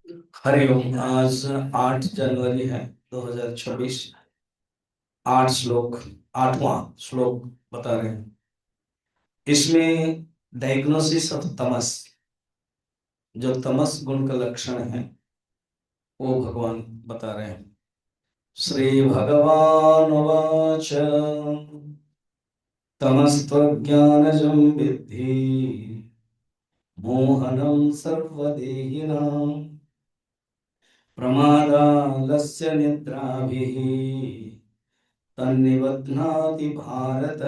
हरिओम। आज 8 जनवरी है 2026। 8 श्लोक, 8वां श्लोक बता रहे हैं। इसमें डायग्नोसिस ऑफ तमस, जो तमस गुण का लक्षण है, वो भगवान बता रहे हैं। श्री भगवान वाच तमस्त्वज्ञानजं विद्धि मोहनं सर्वदेहिनां प्रमादालस्य निद्राभिः तन्निबध्नाति भारत।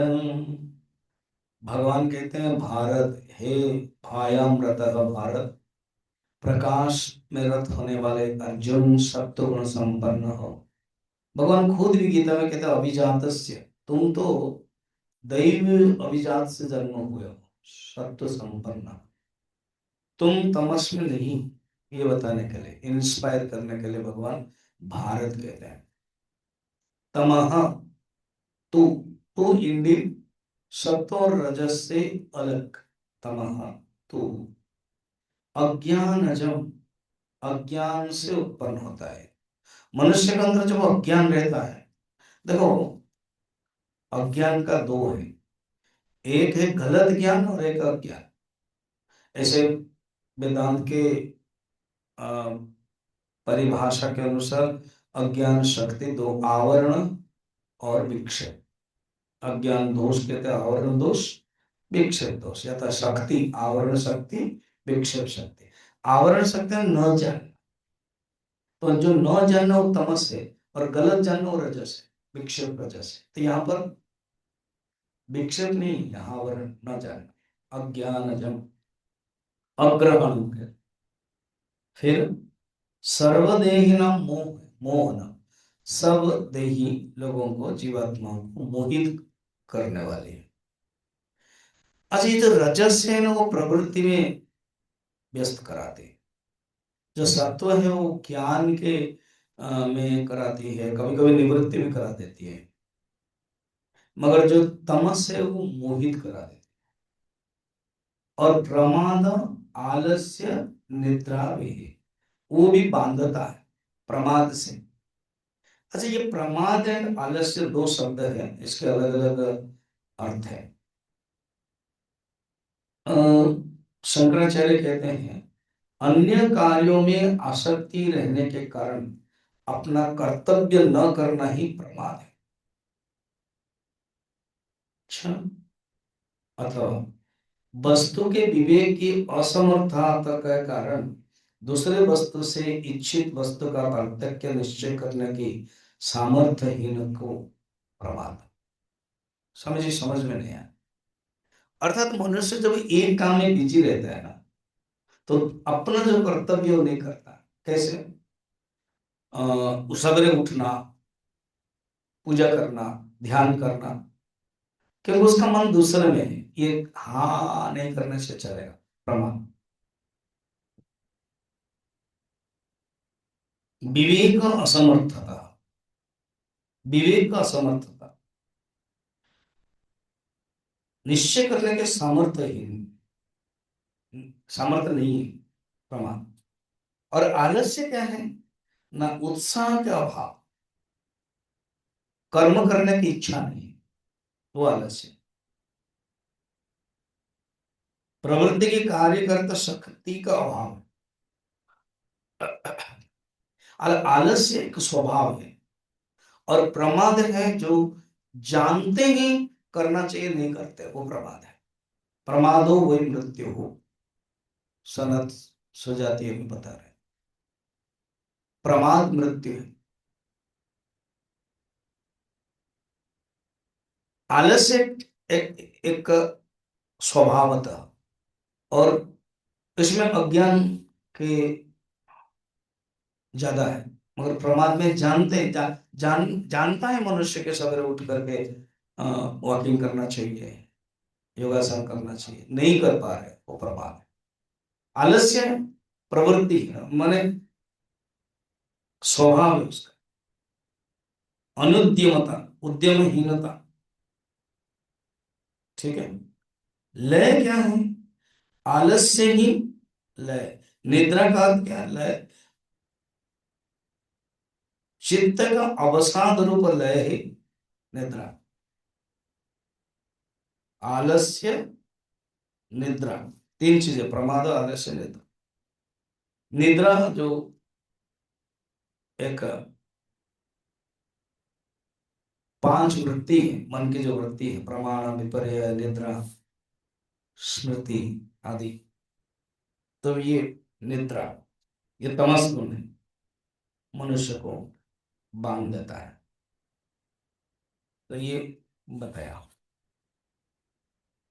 भगवान कहते हैं, भारत, हे भायामृत भारत, प्रकाश में रत होने वाले अर्जुन, सत्वगुण संपन्न हो। भगवान खुद भी गीता में कहते हैं, अभिजातस्य, तुम तो दैव अभिजात से जन्म हुए हो, सत्व संपन्न। तुम तमस में नहीं, ये बताने के लिए, इंस्पायर करने के लिए भगवान भारत कहते हैं। तमह, तू, तू इंडिड, सत्व और रजस से अलग। तमह, तू। अज्ञानजम, अज्ञान से उत्पन्न होता है। मनुष्य के अंदर जब अज्ञान रहता है, देखो, अज्ञान का दो है, एक है गलत ज्ञान और एक अज्ञान। ऐसे वेदांत के अ, परिभाषा के अनुसार अज्ञान शक्ति दो, आवरण और विक्षेप। अज्ञान दोष कहते हैं आवरण दोष, विक्षेप दोष, या तो शक्ति, आवरण शक्ति, विक्षेप शक्ति। आवरण शक्ति है न जान, तो जो न जानना वो तमस है, और गलत जानना वो रजस है, विक्षेप रजस है। तो यहाँ पर विक्षेप नहीं, यहाँ आवरण न जानना, अज्ञानजम, अग्रहण है। फिर सर्वदेहिनां मोह, मोहन, सब देही लोगों को, जीवात्माओं को मोहित करने वाली है। अच्छा, ये जो रजस है ना, वो प्रवृत्ति में व्यस्त कराते हैं। जो सत्व है वो ज्ञान के में कराती है, कभी कभी निवृत्ति में करा देती है। मगर जो तमस है वो मोहित करा देती है। और प्रमाद, आलस्य, निद्रा भी है, वो भी बांधता है प्रमाद से। अच्छा, ये प्रमाद एंड आलस्य दो शब्द हैं, इसके अलग अलग अर्थ है। अ, शंकराचार्य कहते हैं, अन्य कार्यों में आसक्ति रहने के कारण अपना कर्तव्य न करना ही प्रमाद है। अच्छा, अथवा वस्तु के विवेक की असमर्थता के कारण दूसरे वस्तु से इच्छित वस्तु का पार्थक्य निश्चय करने की सामर्थ्यहीन को प्रमाद। समझिए, समझ में नहीं आया। अर्थात मनुष्य जब एक काम में बिजी रहता है ना, तो अपना जो कर्तव्य वो नहीं करता। कैसे? सवेरे उठना, पूजा करना, ध्यान करना, क्योंकि उसका मन दूसरे में है, ये हाँ नहीं करने से चलेगा, प्रमाद। विवेक का असमर्थता, विवेक का असमर्थता, निश्चय करने के सामर्थ्य ही, सामर्थ्य नहीं है, प्रमाद। और आलस्य क्या है? ना उत्साह का अभाव, कर्म करने की इच्छा नहीं, वो आलस्य। प्रवृत्ति की कार्य करता शक्ति का अभाव है। आलस्य एक स्वभाव है, और प्रमाद है जो जानते ही करना चाहिए नहीं करते, वो प्रमाद है। प्रमादो वही मृत्यु हो, सनत सुजातीय भी बता रहे, प्रमाद मृत्यु है। आलस्य एक स्वभावतः, और इसमें अज्ञान के ज्यादा है। मगर प्रमाद में जानते हैं, जानता है मनुष्य के सवेरे उठ करके वॉकिंग करना चाहिए, योगासन करना चाहिए, नहीं कर पा रहे, वो प्रमाद है। आलस्य प्रवृत्ति है, माने स्वभाव है उसका, अनुद्यमता, उद्यमहीनता। ठीक है। लय क्या है? आलस्य ही लय। निद्रा का अर्थ क्या है? लय। चित्त का अवसाद रूप लय है निद्रा। आलस्य, निद्रा, तीन चीजें, प्रमाद, आलस्य, निद्रा। निद्रा जो एक पांच वृत्ति है, मन की जो वृत्ति है, प्रमाण, विपर्य, निद्रा, स्मृति आदि, तो ये निद्रा, ये तमस गुण है, मनुष्य को बांध देता है। तो ये बताया।